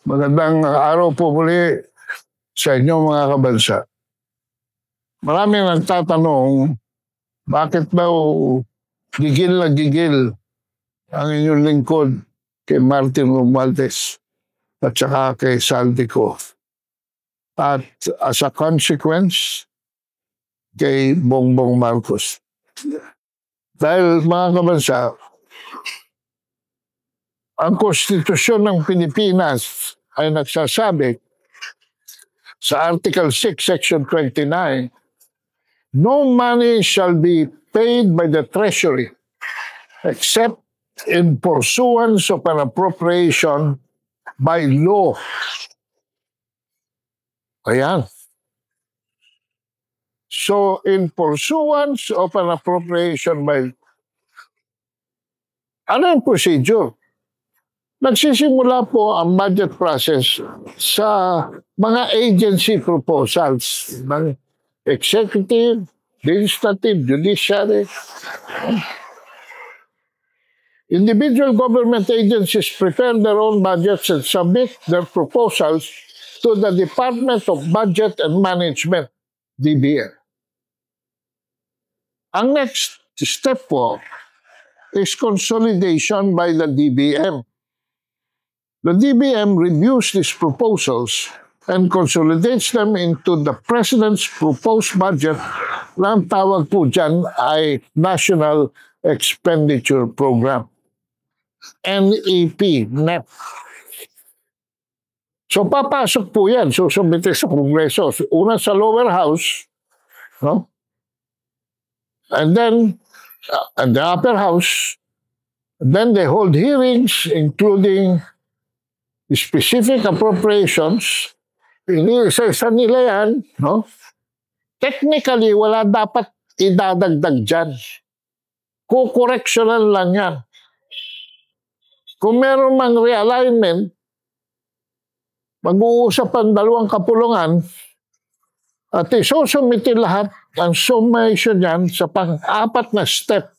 Magandang araw po muli sa inyo mga kabansa. Maraming nagtatanong, bakit daw gigil na gigil ang inyong lingkod kay Martin Romualdez at saka kay Saldico. At as a consequence, kay Bongbong Marcos. Dahil mga kabansa, ang konstitusyon ng Pilipinas ay nagsasabi sa Article 6, Section 29, no money shall be paid by the Treasury except in pursuance of an appropriation by law. Ayan. So, in pursuance of an appropriation by... Ano yung procedure? Nagsisimula po ang budget process sa mga agency proposals ng executive, legislative, judiciary. Individual government agencies prepare their own budgets and submit their proposals to the Department of Budget and Management, DBM. Ang next step po is consolidation by the DBM. The DBM reviews these proposals and consolidates them into the President's proposed budget na ang tawag po dyan ay National Expenditure Program. NEP, NEP. So papasok po yan, susumite sa Kongreso. Una sa lower house, no? And then, and the upper house, then they hold hearings including specific appropriations. Isa-isa nila yan, no? Technically, wala dapat idadagdag dyan. Kukoreksyonan lang yan. Kung meron mang realignment, mag-uusap ang dalawang kapulungan at isusumiti lahat ang summation yan sa pang-apat na step.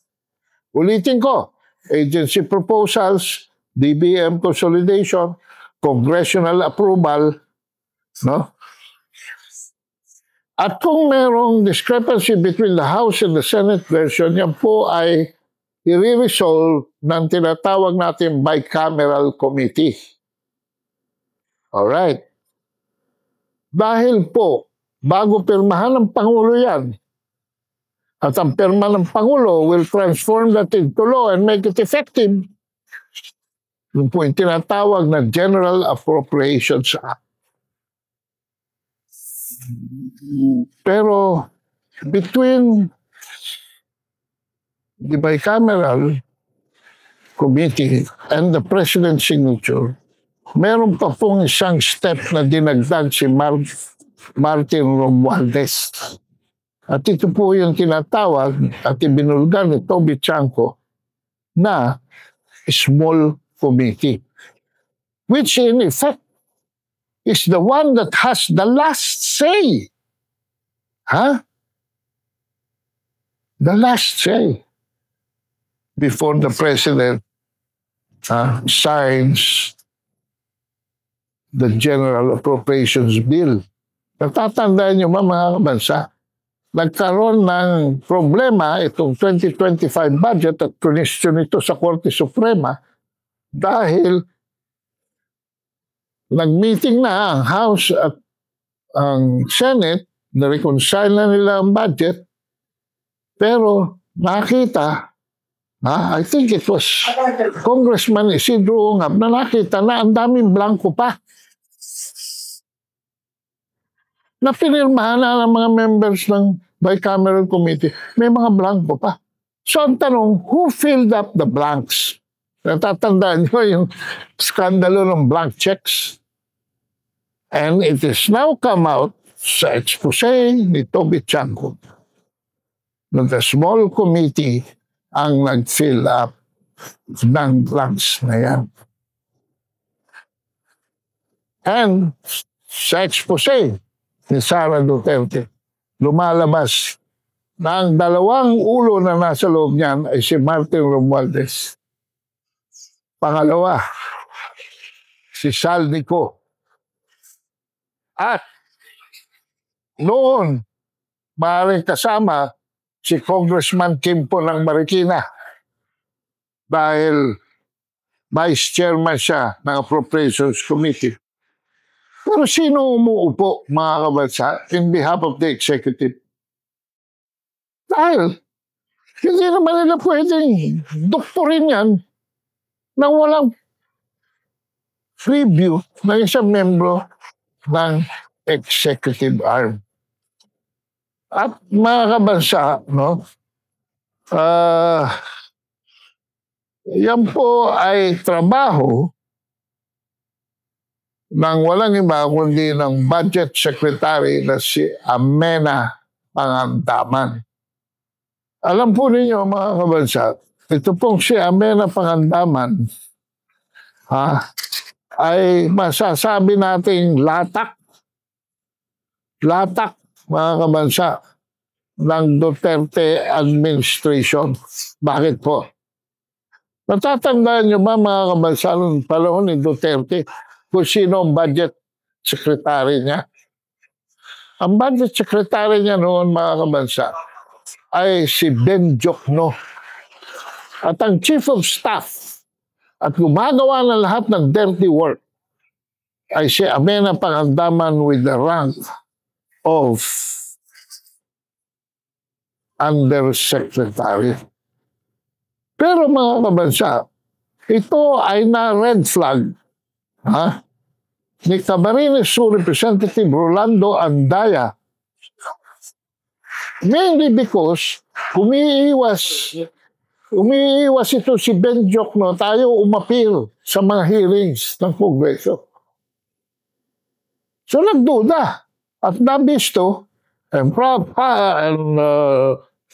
Ulitin ko, agency proposals, DBM consolidation, congressional approval, no? At kung merong discrepancy between the House and the Senate version, yan po ay i-resolve ng tinatawag natin bicameral committee. Alright. Dahil po, bago pirmahan ng Pangulo yan, at ang pirma ng Pangulo will transform that into law and make it effective, yung po yung tinatawag na General Appropriations Act. Pero between the bicameral committee and the President's signature, meron pa pong isang step na dinagdag si Martin Romualdez. At ito po yung tinatawag at ibinulgar ni Toby Chanco na small committee, which in effect is the one that has the last say. Huh? The last say before the President signs the General Appropriations Bill. Natatandaan niyo mga kabansa, nagkaroon ng problema itong 2025 budget at question ito sa Korte Suprema dahil nag-meeting na ang House at ang Senate, na-reconcile na nila ang budget, pero nakita, I think it was Congressman Isidro Ungab, na nakita na ang daming blanco pa. Na pinirmahan na ng mga members ng bicameral committee, may mga blanco pa. So ang tanong, who filled up the blanks? Natatandaan nyo yung skandalo ng blank checks? And it is now come out sa expose ni Toby Chanco na the small committee ang nag-fill up ng blanks na yan. And sa expose ni Sara Duterte, lumalabas na ang dalawang ulo na nasa loob niyan ay si Martin Romualdez. Pangalawa, si Saldico. At noon, maaaring kasama si Congressman Kimpo ng Marikina dahil Vice Chairman siya ng Appropriations Committee. Pero sino umuupo, mga kabansa, in behalf of the executive? Dahil hindi naman nila pwedeng doktorin yan nang walang review ng isang membro ng executive arm. At mga kabansa, no, yan po ay trabaho ng walang iba kundi ng Budget Secretary na si Amena Pangandaman. Alam po ninyo, mga kabansa, ito pong si Amena Pangandaman ay masasabi nating latak, mga kabansa, ng Duterte administration. Bakit po? Natatandaan nyo ba, mga kabansa, noong panahon ni Duterte, kung sino ang budget secretary niya? Ang budget secretary niya noon, mga kabansa, ay si Ben Diokno. At ang chief of staff at gumagawa ng lahat ng dirty work ay si Amena Pangandaman with the rank of undersecretary. Pero mga kabansa, ito ay na-red flag ni Camarines Sur Representative Rolando Andaya. Mainly because umiiwas ito si Ben Diokno tayo umapil sa mga hearings ng Kongreso. So nagduda at nabisto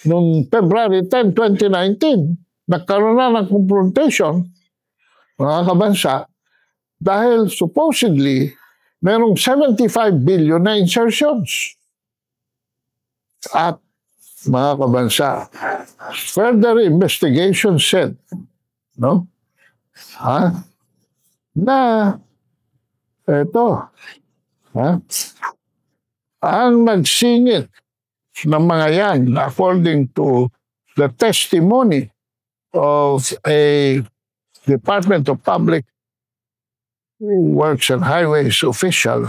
noong February 10, 2019, nagkaroon na ng confrontation, mga kabansa, dahil supposedly merong 75 billion na insertions. At mga kabansa, further investigation said, no? Na ito, ang nagsingit ng mga yan, according to the testimony of a Department of Public Works and Highways official,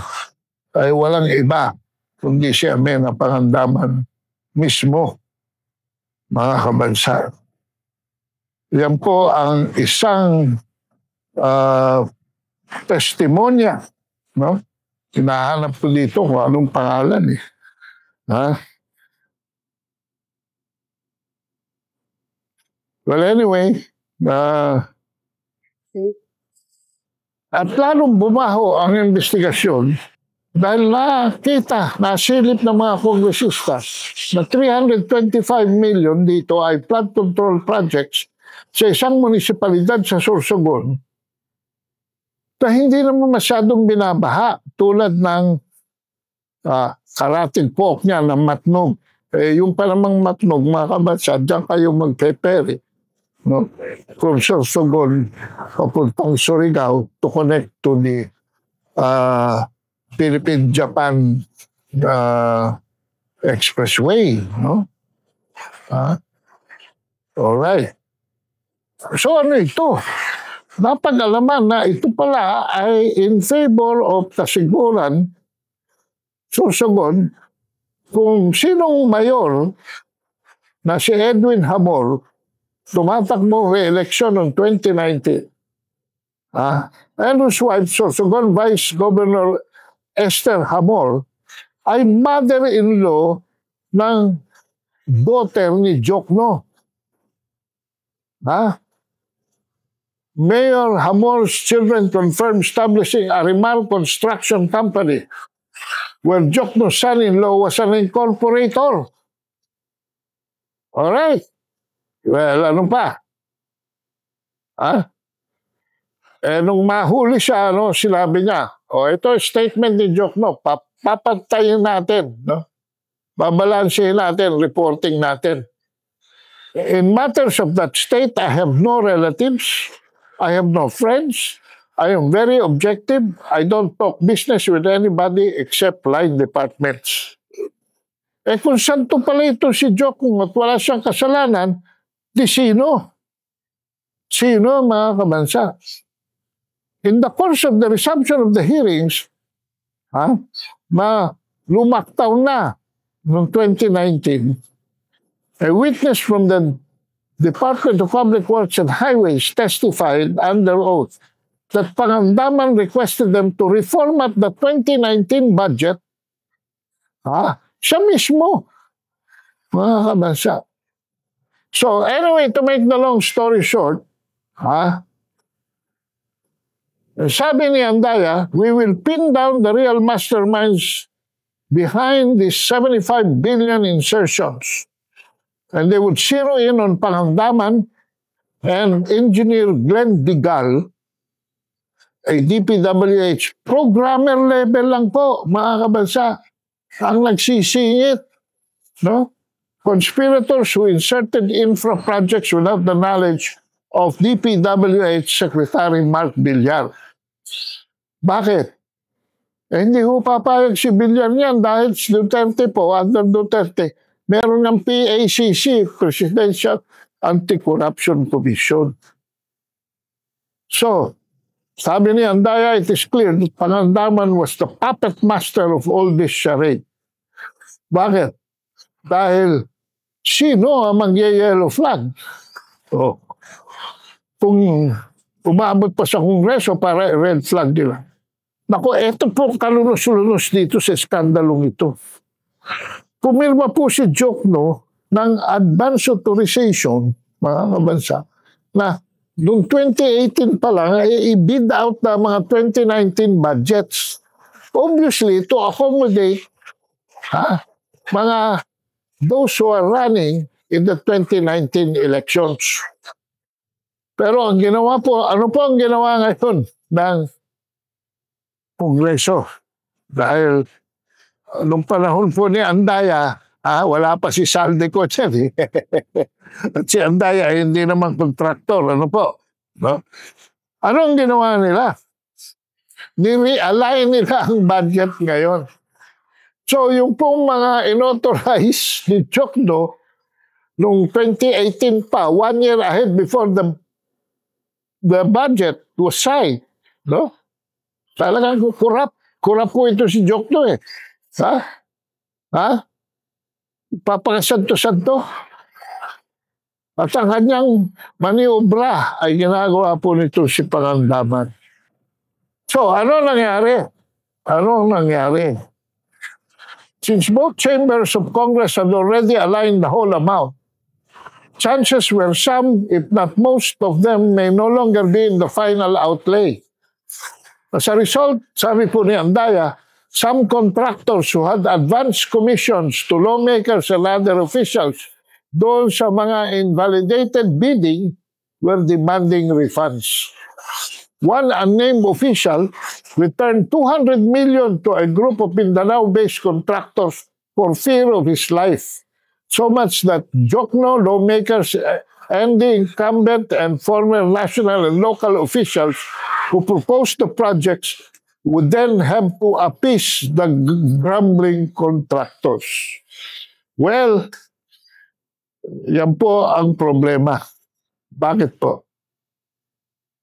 ay walang iba kundi si Amena Pangandaman mismo, mga kabansa. Yan po ang isang testimonya, no? Hinahanap ko dito kung anong pangalan eh. Well, anyway, at lalong bumaho ang investigasyon dahil nasilip ng mga kongresista na 325 million dito ay flood control projects sa isang munisipalidad sa Sorsogon na hindi naman masyadong binabaha tulad ng Karatig Pork niya ng Matnog. Yung pa namang Matnog, mga kabansa, diyan kayo magpeperi. No? From Sorsogon papuntang Surigao to connect to the Philippine-Japan Expressway. No? Alright. So ano ito? Napag-alaman na ito pala ay in favor of Tasiguran, Sorsogon, kung sinong mayor na si Edwin Hamor tumatakbo re-election noong 2019. And whose wife, Sorsogon Vice Governor Esther Hamor, ay mother-in-law ng daughter ni Diokno. Mayor Hamor's children confirmed establishing Arimar Construction Company where Diokno's son-in-law was an incorporator. Alright. Well, ano pa? Nung mahuli siya, sinabi niya, ito statement ni Diokno, papantayin natin, no? Babalansin natin, reporting natin. In matters of that state, I have no relatives, I have no friends, I am very objective. I don't talk business with anybody except line departments. Eh kung santo pala ito si Jokno at wala siyang kasalanan, di sino? Sino, mga kabansa? In the course of the resumption of the hearings, lumaktaw na noong 2019, a witness from the Department of Public Works and Highways testified under oath that Pangandaman requested them to reformat the 2019 budget. Siya mismo, mga kabansa. So anyway, to make the long story short, sabi ni Andaya, we will pin down the real masterminds behind these 75 billion insertions. And they would zero in on Pangandaman and Engineer Glenn Digal, a DPWH programmer level lang po, mga kabansa, ang nagsisingit, no? Conspirators who inserted infra projects without the knowledge of DPWH Secretary Mark Villar. Bakit? Hindi ko papayag si Villar niyan dahil si Duterte po, under Duterte, meron ng PACC, Presidential Anti-Corruption Commission. So, sabi ni Andaya, it is clear that Pangandaman was the puppet master of all this charade. Bakit? Dahil sino ang mag-yellow flag? Kung umabot pa sa Kongreso para red flag nila. Naku, eto po kalunos-lunos dito sa skandalong ito. Pumirma po si Jokno ng advance authorization, mga kabansa, na noong 2018 pa lang, i-bid out na mga 2019 budgets. Obviously, to accommodate mga those who are running in the 2019 elections. Pero ang ginawa po, ano po ang ginawa ngayon ng Kongreso? Dahil nung panahon po ni Andaya, wala pa si Saldico dyan. At si Andaya, hindi naman kontraktor. Ano po? No? Ano ang ginawa nila? Ni-realign nila ang budget ngayon. So, yung pong mga inauthorize ni Jokno noong 2018 pa, 1 year ahead before the budget was signed, no? Talagang kurap. Kurap po ito si Jokno eh. Papakasanto-santo. At ang kanyang maniobra ay ginagawa po nito si Pangandaman. So, ano nangyari? Since both chambers of Congress had already aligned the whole amount, chances were some, if not most of them, may no longer be in the final outlay. As a result, sabi po ni Andaya, some contractors who had advanced commissions to lawmakers and other officials doon sa mga invalidated bidding were demanding refunds. One unnamed official returned 200 million to a group of Mindanao-based contractors for fear of his life. So much that Jokno, lawmakers, and the incumbent and former national and local officials who proposed the projects would then have to appease the grumbling contractors. Well, yan po ang problema. Bakit po?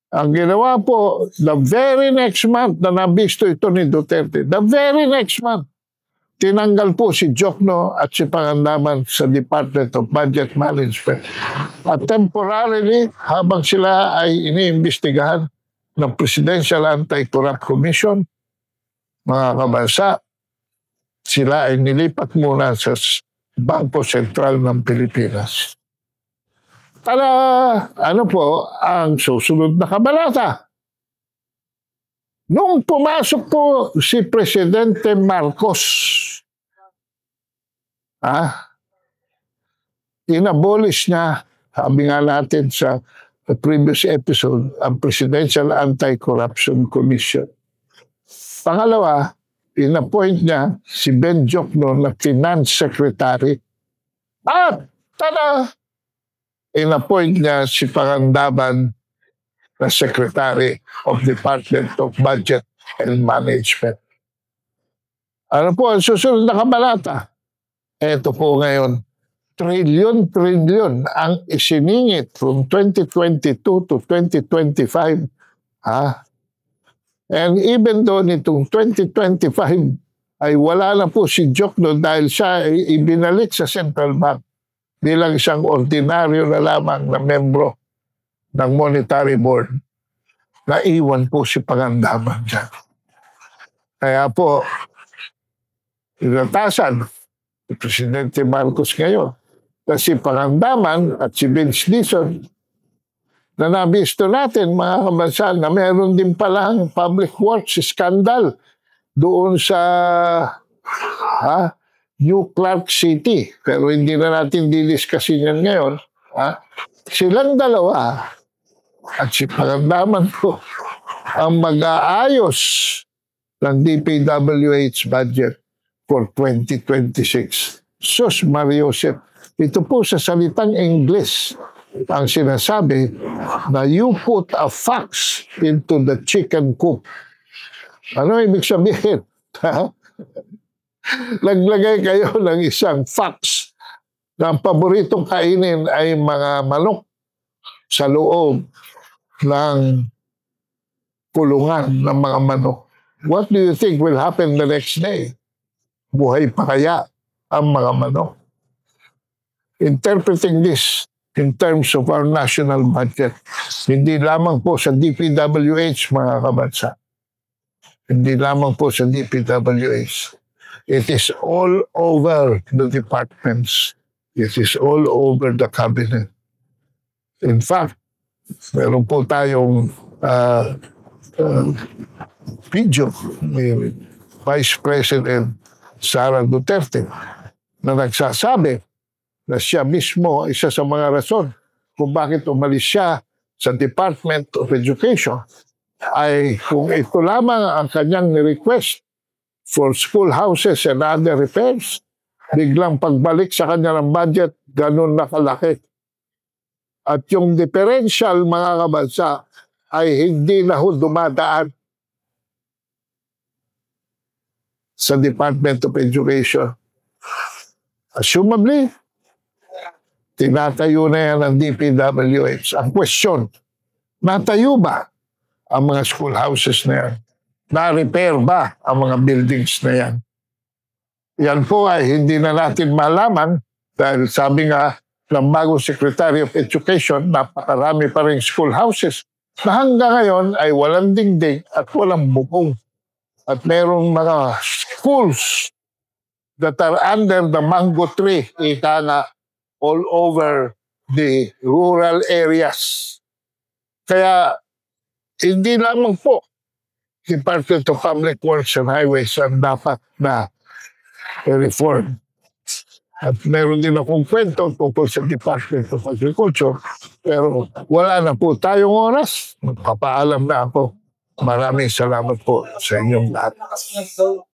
Ang ginawa po, the very next month na nabisto ito ni Duterte, the very next month, tinanggal po si Jokno at si Pangandaman sa Department of Budget Management. At temporarily, habang sila ay iniimbestigahan ng Presidential Anti-Corrupt Commission, mga kabansa, sila ay nilipat muna sa Bangko Sentral ng Pilipinas. Ano po ang susunod na kabalata? Nung pumasok po si Presidente Marcos, inabolish niya, sabi nga natin sa previous episode, ang Presidential Anti-Corruption Commission. Pangalawa, inappoint niya si Ben Jokno na Finance Secretary. At inappoint niya si Pangandaman na Secretary of Department of Budget and Management. Ano po ang susunod na kabanata? Ito po ngayon, trilyon ang isiningit from 2022 to 2025. And even though nitong 2025 ay wala na po si Jokno dahil siya ay ibinalik sa Central Bank bilang isang ordinaryo na lamang na membro ng Monetary Board, naiwan po si Pangandaman dyan. Kaya po, inatasan ni Presidente Marcos ngayon na si Pangandaman at si Vince Dizon na nabisto natin, mga kabansa, na meron din palang public works scandal doon sa New Clark City. Pero hindi na natin didiscusin yan ngayon. Silang dalawa at si Pangandaman po ang mag-aayos ng DPWH budget for 2026. Sus Mariosep, ito po sa salitang English ang sinasabi na you put a fox into the chicken coop. Ano ibig sabihin? Naglagay kayo ng isang fox na ang paboritong kainin ay mga manok sa loob ng kulungan ng mga manok. What do you think will happen the next day? Buhay pa kaya ang mga manok? Interpreting this in terms of our national budget, hindi lamang po sa DPWH, mga kabansa. Hindi lamang po sa DPWH. It is all over the departments. It is all over the cabinet. In fact, meron po tayong video ni Vice President Sara Duterte na nagsasabi na siya mismo isa sa mga rason kung bakit umalis siya sa Department of Education ay kung ito lamang ang kanyang request for schoolhouses and other repairs, biglang pagbalik sa kanyang budget, ganun na kalaki. At yung differential, mga kabansa, ay hindi na ho dumadaan sa Department of Education. Assumably, tinatayo na yan ang DPWH. Ang question, natayo ba ang mga schoolhouses na yan? Na-repair ba ang mga buildings na yan? Yan po ay hindi na natin malaman dahil sabi nga ng bagong Secretary of Education, napakarami pa rin schoolhouses na hanggang ngayon ay walang dingding at walang bubong. At merong mga schools that are under the mango tree, ika nga, all over the rural areas. Kaya, hindi lamang po Department of Public Works and Highways ang dapat na reform. At meron din akong kwento tungkol sa Department of Agriculture, pero wala na po tayong oras. Magpapaalam na ako. Maraming salamat po sa inyong lahat.